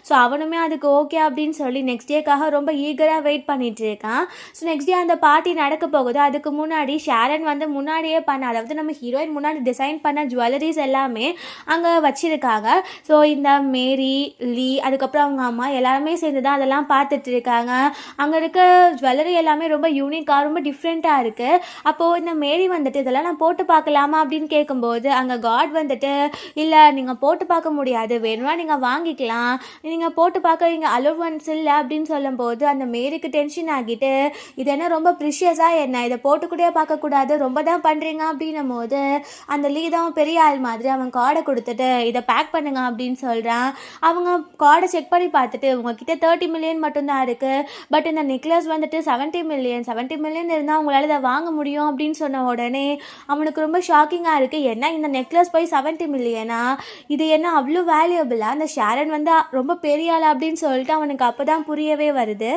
ஸோ அவனுமே அதுக்கு ஓகே அப்படின்னு சொல்லி நெக்ஸ்ட் டேக்காக ரொம்ப ஈகராக வெயிட் பண்ணிட்டு இருக்கான். ஸோ நெக்ஸ்ட் டே அந்த பார்ட்டி நடக்க போகுது. அதுக்கு முன்னாடி ஷாரன் வந்து முன்னாடியே அதாவது நம்ம ஹீரோயின் முன்னாடி டிசைன் பண்ண ஜுவல்லரிஸ் எல்லாமே அங்கே வச்சிருக்காங்க. ஸோ இந்த மேரி, லீ, அதுக்கப்புறம் அவங்க அம்மா எல்லாருமே சேர்ந்து தான் அதெல்லாம் பார்த்துட்டு இருக்காங்க. அங்கே இருக்க ஜுவல்லரி எல்லாமே ரொம்ப யூனிக்காக ரொம்ப டிஃப்ரெண்ட்டாக இருக்குது. அப்போது இந்த மேரி வந்துட்டு இதெல்லாம் நான் போட்டு பார்க்கலாமா அப்படின்னு கேட்கும்போது அங்கே காட் வந்துட்டு, இல்லை நீங்கள் போட்டு பார்க்க முடியாது, வேணும்னா நீங்கள் வாங்கிக்கலாம், நீங்கள் போட்டு பார்க்க இங்கே அலோவன்ஸ் இல்லை அப்படின்னு சொல்லும்போது அந்த மேரிக்கு டென்ஷன் ஆகிட்டு, இது என்ன ரொம்ப ப்ரிஷியஸாக, என்ன இதை போட்டுக்கூடே பார்க்கக்கூடாது, ரொம்ப தான் பண்ணுறீங்க அப்படின்னும் போது அந்த லீ தான் பெரிய ஆள் மாதிரி அவன் கார்டை கொடுத்துட்டு இதை பேக் பண்ணுங்க அப்படின்னு சொல்கிறான். அவங்க கார்டை செக் பண்ணி பார்த்துட்டு உங்ககிட்ட 30 மில்லியன் மட்டும்தான் இருக்குது, பட் இந்த நெக்லஸ் வந்துட்டு 70 மில்லியன் இருந்தால் உங்களால் இதை வாங்க முடியும் அப்படின்னு சொன்ன உடனே அவனுக்கு ரொம்ப ஷாக்கிங்காக இருக்குது. ஏன்னா இந்த நெக்லஸ் போய் 70 மில்லியனா, இது என்ன அவ்வளோ வேல்யூபிளாக, அந்த ஷாரன் வந்து ரொம்ப பெரிய ஆள் அப்படின்னு சொல்லிட்டு அவனுக்கு அப்போ தான் புரியவே வருது.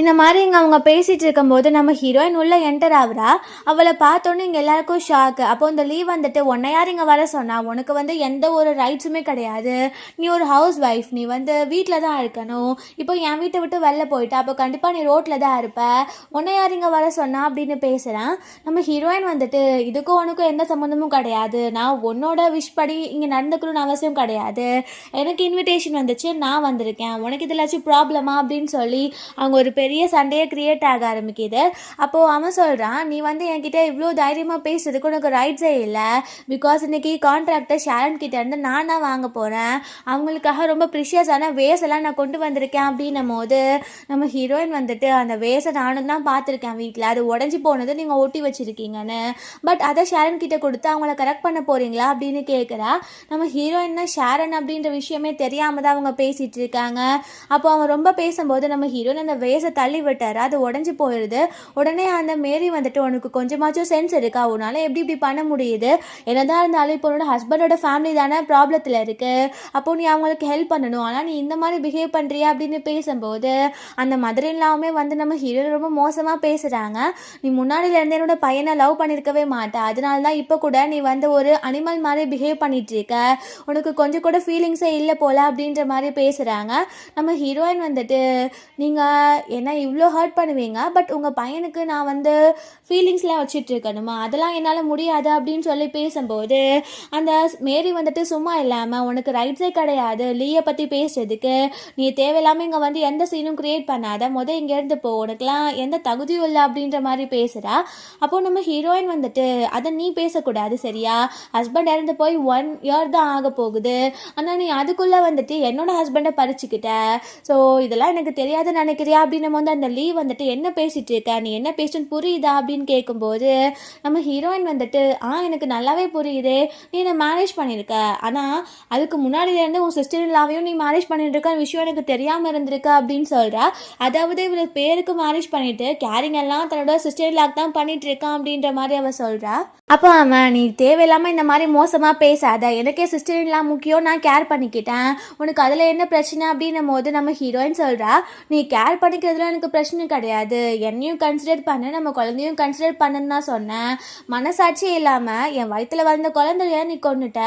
இந்த மாதிரி இங்கே அவங்க பேசிகிட்டு இருக்கும்போது நம்ம ஹீரோயின் உள்ளே என்டர் ஆகுறா. அவளை பார்த்தோன்னே இங்கே எல்லாருக்கும் ஷாக்கு. அப்போ இந்த லீவ் வந்துட்டு, உன்னை யார் இங்கே வர சொன்னா, உனக்கு வந்து எந்த ஒரு ரைட்ஸுமே கிடையாது, நீ ஒரு ஹவுஸ் ஒய்ஃப், நீ வந்து வீட்டில் தான் இருக்கணும், இப்போ என் வீட்டை விட்டு வெளில போயிட்டா, அப்போ கண்டிப்பாக நீ ரோட்டில் தான் இருப்ப, உன்னை யார் இங்கே வர சொன்னா அப்படின்னு பேசுகிறேன். நம்ம ஹீரோயின் வந்துட்டு, இதுக்கும் உனக்கும் எந்த சம்மந்தமும் கிடையாது, நான் உன்னோட விஷ் படி இங்கே நடந்துக்கணும்னு அவசியம் கிடையாது, எனக்கு இன்விடேஷன் வந்துச்சு, நான் வந்திருக்கேன், உனக்கு இதெல்லாச்சும் ப்ராப்ளமா அப்படின்னு சொல்லி அவங்க ஒரு பெரிய சண்டையை கிரியேட் ஆக ஆரம்பிக்குது. அப்போது அவன் சொல்கிறான், நீ வந்து என்கிட்ட இவ்வளோ தைரியமாக பேசுறதுக்கு உனக்கு ரைட்ஸே இல்லை, பிகாஸ் இன்றைக்கி கான்ட்ராக்டை ஷாரன் கிட்ட இருந்து நான் தான் வாங்க போகிறேன், அவங்களுக்காக ரொம்ப ப்ரிஷியஸான வேஸ் எல்லாம் நான் கொண்டு வந்திருக்கேன் அப்படின்னும் போது நம்ம ஹீரோயின் வந்துட்டு, அந்த வேஸை நானும் தான் பார்த்துருக்கேன் வீட்டில், அது உடஞ்சி போனது நீங்கள் ஒட்டி வச்சுருக்கீங்கன்னு, பட் அதை ஷாரன் கிட்ட கொடுத்து அவங்கள கரெக்ட் பண்ண போகிறீங்களா அப்படின்னு கேட்குறா. நம்ம ஹீரோயின் ஷாரன் அப்படின்ற விஷயமே தெரியாமல் தான் அவங்க பேசிகிட்டு இருக்காங்க. அப்போ அவங்க ரொம்ப பேசும்போது நம்ம ஹீரோயின் அந்த வேஸை தள்ளி விட்டாரு, அது உடஞ்சி போயிடுது. உடனே அந்த மேரி வந்துட்டு உனக்கு கொஞ்சமாச்சும் சென்ஸ் இருக்கா, உன்னால் எப்படி இப்படி பண்ண முடியுது, என்னதான் இருந்தாலும் இப்போ உன்னோட ஹஸ்பண்டோட ஃபேமிலி தானே ப்ராப்ளத்தில் இருக்குது, அப்போ நீ அவங்களுக்கு ஹெல்ப் பண்ணணும், ஆனால் நீ இந்த மாதிரி பிஹேவ் பண்ணுறியா அப்படின்னு பேசும்போது அந்த மதுரையிலாமே வந்து நம்ம ஹீரோ ரொம்ப மோசமாக பேசுகிறாங்க. நீ முன்னாடியிலேருந்து என்னோட பையனை லவ் பண்ணியிருக்கவே மாட்டேன், அதனால தான் இப்போ கூட நீ வந்து ஒரு அனிமல் மாதிரி பிஹேவ் பண்ணிகிட்ருக்க, உனக்கு கொஞ்சம் கூட ஃபீலிங்ஸே இல்லை போல் அப்படின்ற மாதிரி பேசுகிறாங்க. நம்ம ஹீரோயின் வந்துட்டு நீங்கள் என்ன இவ்வளோ ஹர்ட் பண்ணுவீங்க, பட் உங்கள் பையனுக்கு நான் வந்து ஃபீலிங்ஸ்லாம் வச்சிட்ருக்கணுமா, அதெல்லாம் என்னால் முடியாது அப்படின்னு சொல்லி பேசும்போது அந்த மேரி வந்துட்டு சும்மா இல்லாமல் உனக்கு ரைட்ஸே கிடையாது லீயை பற்றி பேசுறதுக்கு, நீ தேவையில்லாமல் இங்கே வந்து எந்த சீனும் க்ரியேட் பண்ணாத, இங்கேருந்து போ, உனக்குலாம் எந்த தகுதியும் இல்லை அப்படின்ற மாதிரி பேசுகிறா. அப்போது நம்ம ஹீரோயின் வந்துட்டு அதை நீ பேசக்கூடாது சரியா, ஹஸ்பண்ட் இறந்து போய் 1 இயர் தான் ஆக போகுது, ஆனால் நீ அதுக்குள்ளே வந்துட்டு என்னோட ஹஸ்பண்டை பறிச்சுக்கிட்ட, ஸோ இதெல்லாம் எனக்கு தெரியாதுன்னு நினைக்கிறியா அப்படின்னும் போது அந்த லீ வந்துட்டு என்ன பேசிகிட்டு இருக்க, நீ என்ன பேசுன்னு புரியுதா அப்படின்னு கேட்கும்போது நம்ம ஹீரோயின் வந்துட்டு எனக்கு நல்லாவே புரியுது, நீ என்னை மேரேஜ் பண்ணியிருக்க, ஆனால் அதுக்கு முன்னாடியிலேருந்து உன் சிஸ்டர் இல்லாவையும் நீ மேரேஜ் பண்ணிட்டு விஷயம் எனக்கு தெரியாமல் இருந்திருக்க அப்படின்னு சொல்கிறா. அதாவது இவளுக்கு பேருக்கு மேரேஜ் பண்ணிட்டு கேரிங் எல்லாம் தன்னோட சிஸ்டர் இல்லாக்கு தான் பண்ணிட்டு இருக்கான் அப்படின்ற மாதிரி அவள் சொல்கிறா. அப்போ அவன் நீ தேவையில்லாமல் இந்த மாதிரி மோசமாக பேசாத, எனக்கே சிஸ்டர் இல்லாம் முக்கியம், நான் கேர் பண்ணிக்கிட்டேன், உனக்கு அதில் என்ன பிரச்சனை அப்படின்னும் போது நம்ம ஹீரோயின் சொல்கிறா, நீ கேர் பண்ணிக்கிறதுல எனக்கு பிரச்சனை கிடையாது, என்னையும் கன்சிடர் பண்ணு, நம்ம குழந்தையும் கன்சிடர் பண்ணுன்னு தான் சொன்னேன், மனசாட்சியே இல்லாமல் என் வயிற்றில் வளர்ந்த குழந்தைய நீ கொண்டுட்ட,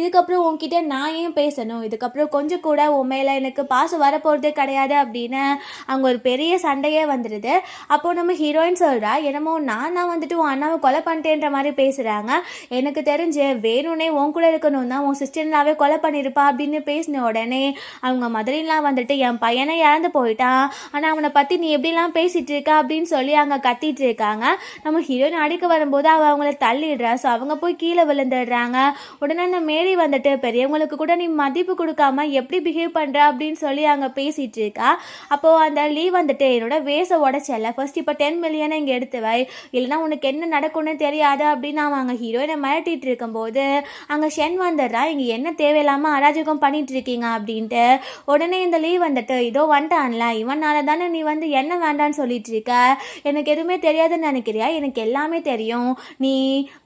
இதுக்கப்புறம் உன்கிட்ட நான் ஏன் பேசணும், இதுக்கப்புறம் கொஞ்சம் கூட உன் மேலே எனக்கு பாசம் வரப்போகிறதே கிடையாது அப்படின்னு அவங்க ஒரு பெரிய சண்டையே வந்துடுது. அப்போது நம்ம ஹீரோயின் சொல்கிறா, என்னமோ நான் வந்துட்டு உன் அண்ணாவை கொலை பண்ணிட்டேன்ற மாதிரி பேசுகிறாங்க, எனக்கு தெரிஞ்சு வேணும்னே உன் கூட இருக்கணும் தான் உன் சிஸ்டர்லாவே கொலை பண்ணியிருப்பா அப்படின்னு பேசின உடனே அவங்க மதுரைலாம் வந்துட்டு என் பையனை இறந்து போயிட்டான், ஆனால் அவனை பற்றி நீ எப்படிலாம் பேசிகிட்டு இருக்கா அப்படின்னு சொல்லி அங்கே கத்திட்டு இருக்காங்க. நம்ம ஹீரோயின் அடிக்க வரும்போது அவங்கள தள்ளிடுறா, ஸோ அவங்க போய் கீழே விழுந்துடுறாங்க. உடனே அந்த மேரி வந்துட்டு பெரியவங்களுக்கு கூட நீ மதிப்பு கொடுக்காம எப்படி பிஹேவ் பண்ணுற அப்படின்னு சொல்லி அங்கே பேசிகிட்டு இருக்கா. அப்போது அந்த லீ வந்துட்டு என்னோட வேஸை உடச்சல, ஃபர்ஸ்ட் இப்போ 10 மில்லியனை இங்கே எடுத்து வை, இல்லைனா உனக்கு என்ன நடக்கும்னு தெரியாது அப்படின்னு அவன் அங்கே ஹீரோயினை மிரட்டிட்டு இருக்கும்போது அங்கே ஷென் வந்துடுறா, இங்கே என்ன தேவையில்லாமல் அராஜகம் பண்ணிட்டு இருக்கீங்க அப்படின்ட்டு. உடனே இந்த லீ வந்துட்டு இதோ வந்துட்டான்ல, இவனால தானே நீ வந்து என்ன வேண்டான்னு சொல்லிட்டு இருக்க, எனக்கு எதுவுமே தெரியாதுன்னு நினைக்கிறியா, எனக்கு எல்லாமே தெரியும், நீ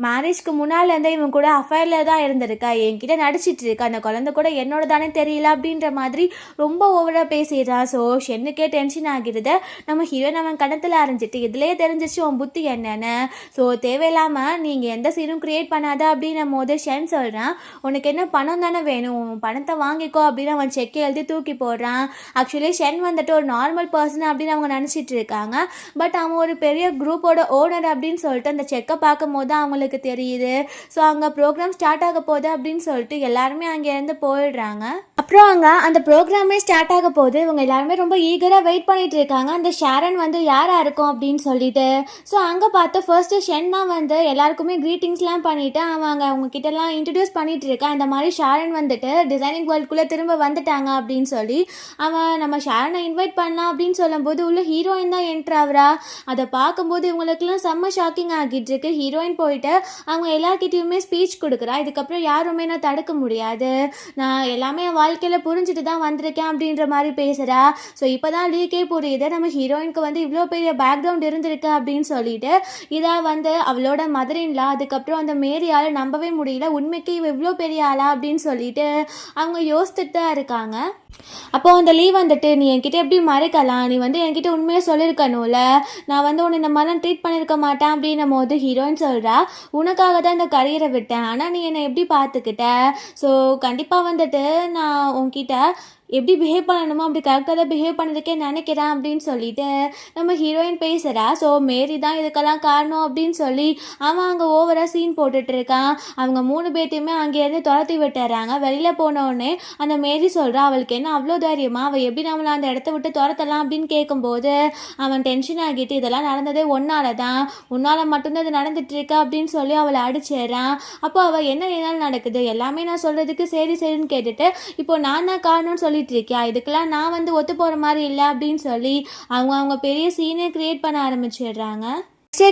மேரேஜ்க்கு முன்னாலேருந்தே இவன் கூட அஃபேரில் தான் இருந்திருக்கா, என்கிட்ட நடிச்சிட்டு இருக்க, அந்த குழந்தை கூட என்னோட தானே தெரியல அப்படின்ற மாதிரி ரொம்ப ஓவராக பேசிடுறான். ஸோ ஷென்னுக்கே டென்ஷன் ஆகிடுது. நம்ம ஹீரோயின் அவன் கணத்தில் அரைஞ்சிட்டு இதுலேயே தெரிஞ்சிச்சு உன் புத்தி என்னன்னு, ஸோ தேவையில்லாமல் நீங்கள் எந்த சீனும் க்ரியேட் பண்ணாத அப்படின்னும் போது ஷென் சொல்கிறான், உனக்கு என்ன பணம் தானே வேணும், பணத்தை வாங்கிக்கோ அப்படின்னு அவன் செக்கை எழுதி தூக்கி போடுறான். ஆக்சுவலி ஷென் வந்துட்டு ஒரு நார்மல் பர்சன் அப்படின்னு அவங்க நினச்சிட்டு இருக்காங்க, பட் அவன் ஒரு பெரிய குரூப்போட ஓனர் அப்படின்னு சொல்லிட்டு அந்த செக்கை பார்க்கும் போது அவங்களுக்கு தெரியுது. ஸோ அங்கே ப்ரோக்ராம் ஸ்டார்ட் ஆக போகுது அப்படின்னு சொல்லிட்டு எல்லாருமே அங்கேருந்து போயிடுறாங்க. அப்புறம் அங்கே அந்த ப்ரோக்ராமே ஸ்டார்ட் ஆக போகுது, இவங்க எல்லாருமே ரொம்ப ஈகராக வெயிட் பண்ணிட்டு இருக்காங்க, அந்த ஷாரன் வந்து யாராக இருக்கும் அப்படின்னு சொல்லிட்டு. ஸோ அங்கே பார்த்து ஃபர்ஸ்ட்டு ஷென் தான் வந்து எல்லாருக்குமே க்ரீட்டிங்ஸ்லாம் பண்ணிவிட்டு அவங்க அவங்கக்கிட்டலாம் இன்ட்ரடியூஸ் பண்ணிகிட்டு இருக்கேன், இந்த மாதிரி ஷாரன் வந்துட்டு டிசைனிங் வேர்ல்டுக்குள்ளே திரும்ப வந்துட்டாங்க அப்படின்னு சொல்லி. அவன் நம்ம ஷாரனை இன்வைட் பண்ணலாம் அப்படின்னு சொல்லும்போது உள்ள ஹீரோயின் தான் என்ட்ரு ஆகுறா. அதை பார்க்கும்போது இவங்களுக்குலாம் செம்ம ஷாக்கிங் ஆகிட்டு இருக்கு. ஹீரோயின் போயிட்டு அவங்க எல்லார்கிட்டையுமே ஸ்பீச் கொடுக்குறா, இதுக்கப்புறம் யாருமே நான் தடுக்க முடியாது, நான் எல்லாமே என் வாழ்க்கையில் புரிஞ்சுட்டு தான் வந்திருக்கேன் அப்படின்ற மாதிரி பேசுகிறா. ஸோ இப்போ தான் லீக்கே புரியுது நம்ம ஹீரோயினுக்கு வந்து இவ்வளோ பெரிய பேக்ரவுண்ட் இருந்திருக்கு அப்படின்னு சொல்லிட்டு. இதை வந்து அவளோட மதரின்லாம் அதுக்கப்புறம் அந்த மேரியால் நம்பவே முடியல, உண்மைக்கு இவ இவ்வளோ பெரிய ஆளா அப்படின்னு சொல்லிட்டு அவங்க யோசித்துட்டு தான் இருக்காங்க. அப்போது அந்த லீவ் வந்துட்டு நீ என்கிட்ட எப்படி மறைக்கலாம், நீ வந்து என்கிட்ட உண்மையாக சொல்லியிருக்கணும்ல, நான் வந்து உன்னை இந்த மாதிரிலாம் ட்ரீட் பண்ணியிருக்க மாட்டேன் அப்படின்னும் போது ஹீரோயின் சொல்கிறா, உனக்காக தான் இந்த கரியரை விட்டேன், ஆனால் நீ என்னை எப்படி பார்த்துக்கிட்ட, ஸோ கண்டிப்பாக வந்துட்டு நான் உன்கிட்ட எப்படி பிஹேவ் பண்ணணுமோ அப்படி கரெக்டாக தான் பிஹேவ் பண்ணியிருக்கேன் நினைக்கிறேன் அப்படின்னு சொல்லிட்டு நம்ம ஹீரோயின் பேசுகிறா. ஸோ மேரி தான் இதுக்கெல்லாம் காரணம் அப்படின்னு சொல்லி அவன் அங்கே ஓவராக சீன் போட்டுட்ருக்கான். அவங்க 3 பேர்த்தையுமே அங்கேருந்து துரத்தி விட்டுறாங்க. வெளியில் போனோடனே அந்த மேரி சொல்கிறா, அவளுக்கு என்ன அவ்வளோ தைரியமா, அவள் எப்படி நம்மளை அந்த இடத்த விட்டு துரத்தலாம் அப்படின்னு கேட்கும்போது அவன் டென்ஷன் ஆகிட்டு இதெல்லாம் நடந்ததே ஒன்னால தான், உன்னால் மட்டும்தான் இது நடந்துட்டுருக்கா அப்படின்னு சொல்லி அவளை அடிச்சிடுறான். அப்போ அவள் என்ன என்னால் நடக்குது எல்லாமே நான் சொல்கிறதுக்கு சரி சரின்னு கேட்டுட்டு இப்போ நான் தான் காரணம்னு சொல்லிட்டு இருக்கியா, இதுக்கெல்லாம் நான் வந்து ஒத்து போகிற மாதிரி இல்லை அப்படின்னு சொல்லி அவங்க பெரிய சீனை கிரியேட் பண்ண ஆரம்பிச்சிடுறாங்க.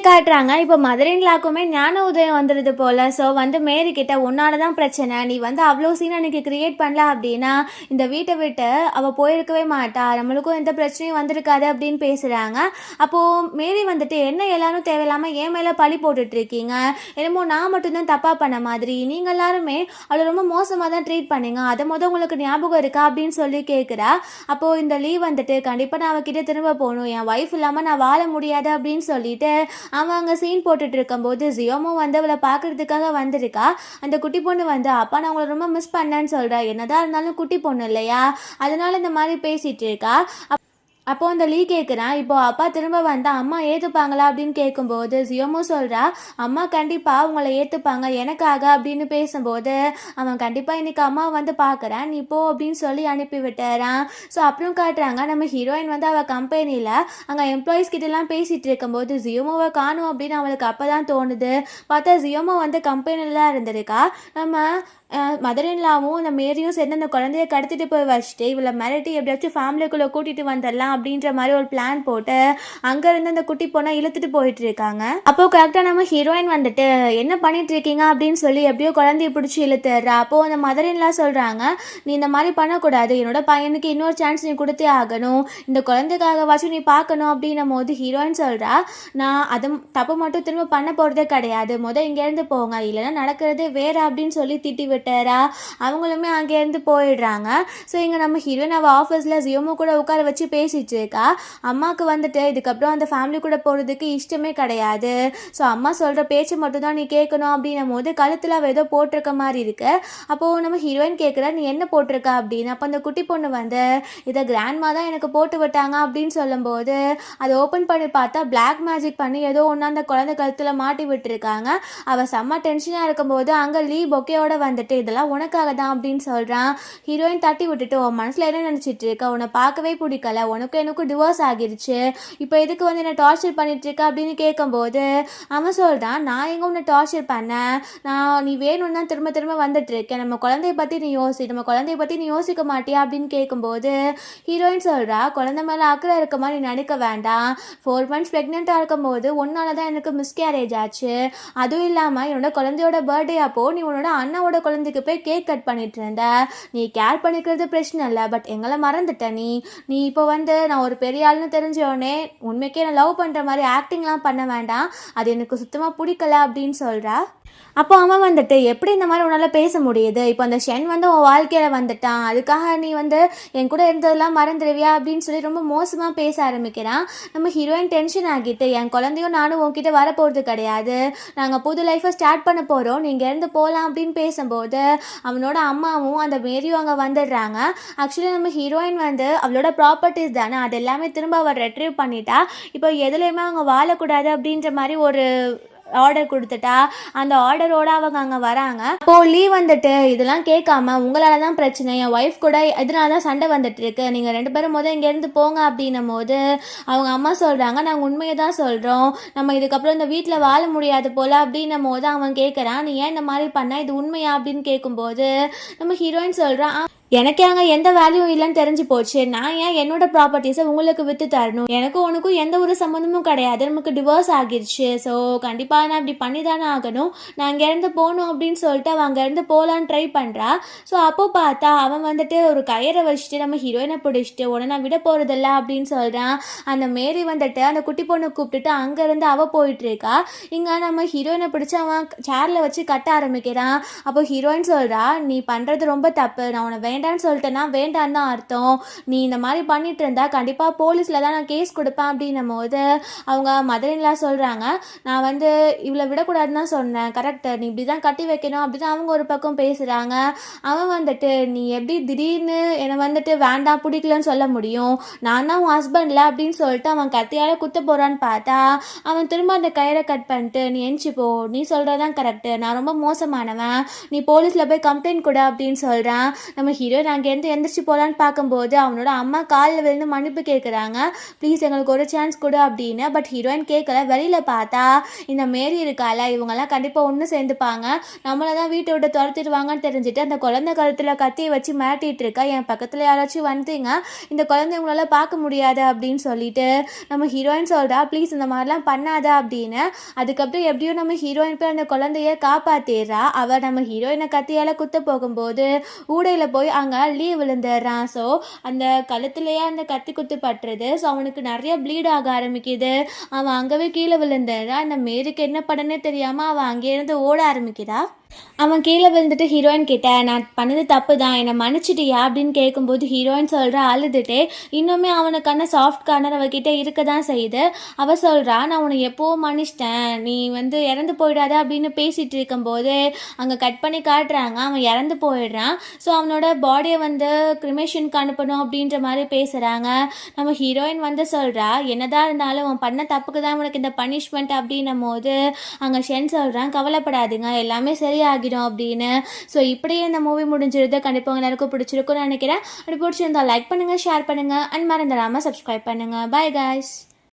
காட்டுறாங்க. இப்போ மதர்-இன்-லாக்குமே ஞான உதயம் வந்துடுது போல. ஸோ வந்து மேரி கிட்ட உன்னால தான் பிரச்சனை. நீ வந்து அவ்வளோ சீன் அன்னைக்கு கிரியேட் பண்ணல அப்படின்னா இந்த வீட்டை விட்டு அவள் போயிருக்கவே மாட்டா. நம்மளுக்கும் எந்த பிரச்சனையும் வந்திருக்காது அப்படின்னு பேசுகிறாங்க. அப்போது மேரி வந்துட்டு என்ன எல்லாரும் தேவையில்லாமல் என் மேலே பழி போட்டுட்ருக்கீங்க. என்னமோ நான் மட்டும்தான் தப்பாக பண்ண மாதிரி. நீங்கள் எல்லாருமே அவளை ரொம்ப மோசமாக தான் ட்ரீட் பண்ணீங்க. அதை உங்களுக்கு ஞாபகம் இருக்கா அப்படின்னு சொல்லி கேட்குறா. அப்போது இந்த லீவ் வந்துட்டு கண்டிப்பாக நான் அவகிட்ட திரும்ப போகணும். என் ஒய்ஃப் இல்லாமல் நான் வாழ முடியாது அப்படின்னு சொல்லிட்டு அவன் அங்கே சீன் போட்டுட்டு இருக்கும்போது ஜியோமோ வந்து அவளை பார்க்கறதுக்காக வந்திருக்கா. அந்த குட்டி பொண்ணு வந்து அப்பா நான் உங்களை ரொம்ப மிஸ் பண்ணேன்னு சொல்கிறா. என்னதான் இருந்தாலும் குட்டி பொண்ணு இல்லையா, அதனால இந்த மாதிரி பேசிகிட்டு இருக்கா. அப்போது அந்த லீ கேட்குறான், இப்போ அப்பா திரும்ப வந்தால் அம்மா ஏற்றுப்பாங்களா அப்படின்னு கேட்கும்போது ஜியோமோ சொல்கிறா, அம்மா கண்டிப்பாக உங்களை ஏற்றுப்பாங்க எனக்காக அப்படின்னு பேசும்போது அவன் கண்டிப்பாக இன்றைக்கி அம்மா வந்து பார்க்குறேன் நீ போ அப்படின்னு சொல்லி அனுப்பி விட்டுறான். ஸோ அப்புறம் காட்டுறாங்க நம்ம ஹீரோயின் வந்து அவள் கம்பெனியில் அங்கே எம்ப்ளாயீஸ் கிட்டலாம் பேசிகிட்டு இருக்கும்போது ஜியோமோவை காணும் அப்படின்னு அவளுக்கு அப்போ தான் தோணுது. பார்த்தா ஜியோமோ வந்து கம்பெனியில் தான் இருந்திருக்கா. நம்ம மதர்-இன்-லாவும் அந்த மேரியும் சேர்ந்து அந்த குழந்தைய கடத்திட்டு போய் வச்சுட்டு இவளை மிரட்டி எப்படியாச்சும் ஃபேமிலிக்குள்ளே கூட்டிகிட்டு வந்துடலாம் அப்படின்ற மாதிரி ஒரு பிளான் போட்டு அங்கேருந்து அந்த குட்டி பொண்ணை இழுத்துட்டு போயிட்டு இருக்காங்க. அப்போது கரெக்டாக நம்ம ஹீரோயின் வந்துட்டு என்ன பண்ணிட்டு இருக்கீங்க அப்படின்னு சொல்லி எப்படியோ குழந்தைய பிடிச்சி இழுத்துடுறா. அப்போது அந்த மதர்-இன்-லா சொல்கிறாங்க, நீ இந்த மாதிரி பண்ணக்கூடாது, என்னோட பையனுக்கு இன்னொரு சான்ஸ் நீ கொடுத்தே ஆகணும், இந்த குழந்தைக்காகவாச்சும் நீ பார்க்கணும் அப்படின்னும் போது ஹீரோயின் சொல்கிறா, நான் அது தப்பு மட்டும் திரும்ப பண்ண போகிறதே கிடையாது, இங்கேருந்து போங்க இல்லைன்னா நடக்கிறதே வேறு அப்படின்னு சொல்லி திட்டி விட்டாரா. அவங்களுமே அங்கேருந்து போயிடுறாங்க. ஸோ இங்கே நம்ம ஹீரோயின் அவள் ஆஃபீஸில் ஜியோமோ கூட உட்கார வச்சு பேசிட்டு இருக்கா. அம்மாவுக்கு வந்துட்டு இதுக்கப்புறம் அந்த ஃபேமிலி கூட போகிறதுக்கு இஷ்டமே கிடையாது. ஸோ அம்மா சொல்கிற பேச்சு மட்டும் தான் நீ கேட்கணும் அப்படின்னும் போது கழுத்தில் அவள் ஏதோ போட்டிருக்க மாதிரி இருக்கு. அப்போது நம்ம ஹீரோயின் கேட்குறா, நீ என்ன போட்டிருக்க அப்படின்னு. அப்போ அந்த குட்டி பொண்ணு வந்து இதை கிராண்ட்மா தான் எனக்கு போட்டு விட்டாங்க அப்படின்னு சொல்லும்போது அதை ஓப்பன் பண்ணி பார்த்தா பிளாக் மேஜிக் பண்ணி ஏதோ ஒன்று அந்த குழந்தை கழுத்தில் மாட்டி விட்டுருக்காங்க. அவள் செம்ம டென்ஷனாக இருக்கும்போது அங்கே லீ பொக்கையோட வந்துட்டு இதெல்லாம் உனக்காக தான் அப்படின்னு சொல்கிறான். ஹீரோயின் தட்டி விட்டுட்டு உன் மனசில் என்ன நினச்சிட்டு இருக்க, உன்னை பார்க்கவே பிடிக்கல, உனக்கும் எனக்கும் டிவோர்ஸ் ஆகிருச்சு, இப்போ எதுக்கு வந்து என்னை டார்ச்சர் பண்ணிட்டு இருக்க அப்படின்னு கேட்கும்போது அவன் சொல்கிறான், நான் எங்கே உன்னை டார்ச்சர் பண்ணேன், நீ வேணும்னு தான் திரும்ப திரும்ப வந்துட்டு இருக்கேன், நம்ம குழந்தைய பற்றி நீ யோசிக்க மாட்டியா அப்படின்னு கேட்கும்போது ஹீரோயின் சொல்கிறா, குழந்தை மேலே அக்கறை இருக்க மாதிரி நீ நினைக்க வேண்டாம், 4 months ப்ரெக்னெண்ட்டாக இருக்கும்போது உன்னால தான் எனக்கு மிஸ்கேரேஜ் ஆச்சு, அதுவும் இல்லாமல் என்னோட குழந்தையோட பர்த்டே அப்போ நீ உன்னோட அண்ணாவோட குழந்தைக்கு போய் கேக் கட் பண்ணிட்டு இருந்த, நீ கேர் பண்ணிக்கிறது பிரச்சனை இல்லை, பட் எங்களை மறந்துட்ட நீ இப்போ வந்து நான் ஒரு பெரிய ஆள்னு தெரிஞ்சோடனே உண்மைக்கே நான் லவ் பண்ணுற மாதிரி ஆக்டிங்லாம் பண்ண வேண்டாம், அது எனக்கு சுத்தமாக பிடிக்கல அப்படின்னு சொல்கிறா. அப்போ அவன் வந்துட்டு எப்படி இந்த மாதிரி உன்னால் பேச முடியுது, இப்போ அந்த ஷென் வந்து உன் வாழ்க்கையில் வந்துட்டான், அதுக்காக நீ வந்து என் கூட இருந்ததெல்லாம் மறந்துடுவியா அப்படின்னு சொல்லி ரொம்ப மோசமாக பேச ஆரம்பிக்கிறான். நம்ம ஹீரோயின் டென்ஷன் ஆகிட்டு, என் குழந்தையும் நானும் உன்கிட்ட வரப்போகிறது கிடையாது, நாங்கள் புது லைஃப்பை ஸ்டார்ட் பண்ண போகிறோம், நீங்கள் இருந்து போகலாம் அப்படின்னு பேசும்போது அவனோட அம்மாவும் அந்த மேரியும் அங்கே வந்துடுறாங்க. ஆக்சுவலி நம்ம ஹீரோயின் வந்து அவளோட ப்ராப்பர்ட்டிஸ் தானே, அது எல்லாமே திரும்ப அவள் ரெட்ரீவ் பண்ணிட்டா, இப்போ எதுலேயுமே அவங்க வாழக்கூடாது அப்படின்ற மாதிரி ஒரு ஆர்டர் கொடுத்துட்டா. அந்த ஆர்டரோடு அவங்க அங்கே வராங்க. அப்போது லீவ் வந்துட்டு இதெல்லாம் கேட்காம உங்களால தான் பிரச்சனை, என் ஒய்ஃப் கூட இதனால தான் சண்டை வந்துட்டு இருக்கு, நீங்கள் 2 பேரும் இங்கேருந்து போங்க அப்படின்னும் போது அவங்க அம்மா சொல்கிறாங்க, நாங்கள் உண்மையை தான் சொல்கிறோம், நம்ம இதுக்கப்புறம் இந்த வீட்டில் வாழ முடியாது போல் அப்படின்னும் போது அவன் கேட்குறான், நீ ஏன் இந்த மாதிரி பண்ண, இது உண்மையா அப்படின்னு கேட்கும்போது நம்ம ஹீரோயின் சொல்கிறான், எனக்கே அங்கே எந்த வேல்யூ இல்லைன்னு தெரிஞ்சு போச்சு, நான் ஏன் என்னோட ப்ராப்பர்ட்டிஸை உங்களுக்கு விற்று தரணும், எனக்கும் உனக்கும் எந்த ஒரு சம்மந்தமும் கிடையாது, நமக்கு டிவோர்ஸ் ஆகிடுச்சு, ஸோ கண்டிப்பாக நான் இப்படி பண்ணி தானே ஆகணும், நான் அங்கேருந்து போகணும் அப்படின்னு சொல்லிட்டு அவன் அங்கேருந்து போகலான்னு ட்ரை பண்ணுறா. ஸோ அப்போ பார்த்தா அவன் வந்துட்டு ஒரு கயிறை வச்சுட்டு நம்ம ஹீரோயினை பிடிச்சிட்டு உடனே நான் விட போகிறதில்ல அப்படின்னு சொல்கிறான். அந்த மேரி வந்துட்டு அந்த குட்டி பொண்ணை கூப்பிட்டுட்டு அங்கேருந்து அவள் போயிட்டுருக்கா. இங்கே நம்ம ஹீரோயினை பிடிச்சி அவன் சேரில் வச்சு கட்ட ஆரம்பிக்கிறான். அப்போ ஹீரோயின் சொல்கிறா, நீ பண்ணுறது ரொம்ப தப்பு, நான் உன்னை வேண்டான்னு சொல்லிட்டேன்னா வேண்டான்னு தான் அர்த்தம், நீ இந்த மாதிரி பண்ணிட்டு இருந்தா கண்டிப்பாக போலீஸில் தான் நான் கேஸ் கொடுப்பேன் அப்படின்னும் போது அவங்க மதர்-இன்-லா சொல்கிறாங்க, நான் வந்து இவளை விடக்கூடாதுன்னு தான் சொன்னேன், கரெக்டு, நீ இப்படி தான் கட்டி வைக்கணும் அப்படி தான் அவங்க ஒரு பக்கம் பேசுகிறாங்க. அவன் வந்துட்டு நீ எப்படி திடீர்னு என்னை வந்துட்டு வேண்டாம் பிடிக்கலன்னு சொல்ல முடியும், நான் தான் உன் ஹஸ்பண்டில் அப்படின்னு சொல்லிட்டு அவன் கத்தியால் குத்த போகிறான்னு பார்த்தா அவன் திரும்ப அந்த கயிறை கட் பண்ணிட்டு நீ எஞ்சிப்போ, நீ சொல்கிறதான் கரெக்டு, நான் ரொம்ப மோசமானவன், நீ போலீஸில் போய் கம்ப்ளைண்ட் கொடு அப்படின்னு சொல்கிறான். நம்ம ஹீரோ ஹீரோயின் அங்கேருந்து எந்திரிச்சு போகலான்னு பார்க்கும்போது அவனோட அம்மா காலில் விழுந்து மன்னிப்பு கேட்குறாங்க, ப்ளீஸ் எங்களுக்கு ஒரு சான்ஸ் கொடு அப்படின்னு. பட் ஹீரோயின் கேட்கல. வெளியில் பார்த்தா இந்த மேரி இருக்கால, இவங்கெல்லாம் கண்டிப்பாக ஒன்று சேர்ந்துப்பாங்க, நம்மளை தான் வீட்டை விட்டு துரத்திடுவாங்கன்னு தெரிஞ்சுட்டு அந்த குழந்தை கழுத்தில் கத்தியை வச்சு மிரட்டிட்டு இருக்கா, என் பக்கத்தில் யாராச்சும் வந்தீங்க இந்த குழந்தை உங்களால் பார்க்க முடியாது அப்படின்னு சொல்லிட்டு நம்ம ஹீரோயின் சொல்கிறா, ப்ளீஸ் இந்த மாதிரிலாம் பண்ணாத அப்படின்னு. அதுக்கப்புறம் எப்படியும் நம்ம ஹீரோயின் போய் அந்த குழந்தைய காப்பாற்றிடுறா. அவள் நம்ம ஹீரோயினை கத்தியால் குத்த போகும்போது ஊடையில் போய் அங்கே லீவ் விழுந்துடுறான். ஸோ அந்த கழுத்துலேயே அந்த கத்தி குத்து பட்டுறது. ஸோ அவனுக்கு நிறைய ப்ளீட் ஆக ஆரம்பிக்குது. அவன் அங்கவே கீழே விழுந்துடுறான். இந்த மேரிக்கு என்ன படனே தெரியாமல் அவன் அங்கேருந்து ஓட ஆரம்பிக்கிறா. அவன் கீழே விழுந்துட்டு ஹீரோயின் கிட்ட, நான் பண்ணது தப்பு தான், என்னை மன்னிச்சிட்டியா அப்படின்னு கேட்கும்போது ஹீரோயின் சொல்கிறா அழுதுட்டே. இன்னுமே அவனுக்கான சாஃப்ட் கார்னர் அவகிட்ட இருக்க தான் செய்யுது. அவள் சொல்கிறா, நான் உன்னை எப்போவும் மன்னிச்சிட்டேன், நீ இறந்து போயிடாத அப்படின்னு பேசிகிட்டு இருக்கும்போது அங்கே கட் பண்ணி காட்டுறாங்க, அவன் இறந்து போயிடுறான். ஸோ அவனோட பாடியை கிரிமேஷனுக்கு அனுப்பணும் அப்படின்ற மாதிரி பேசுகிறாங்க. நம்ம ஹீரோயின் சொல்கிறா, என்னதான் இருந்தாலும் அவன் பண்ண தப்புக்கு தான் உனக்கு இந்த பனிஷ்மெண்ட் அப்படின்னும் போது அங்கே ஷென் சொல்கிறான், கவலைப்படாதீங்க எல்லாமே சரி ஆகிடும் அப்படின்னு. ஸோ இப்படியே இந்த மூவி முடிஞ்சிருது. கண்டிப்பாக எல்லாருக்கும் பிடிச்சிருக்கும்னு நினைக்கிறேன். அப்படி பிடிச்சிருந்தா லைக் பண்ணுங்கள், ஷேர் பண்ணுங்கள், அண்ட் மறந்துடாமல் சப்ஸ்கிரைப் பண்ணுங்கள். By guys.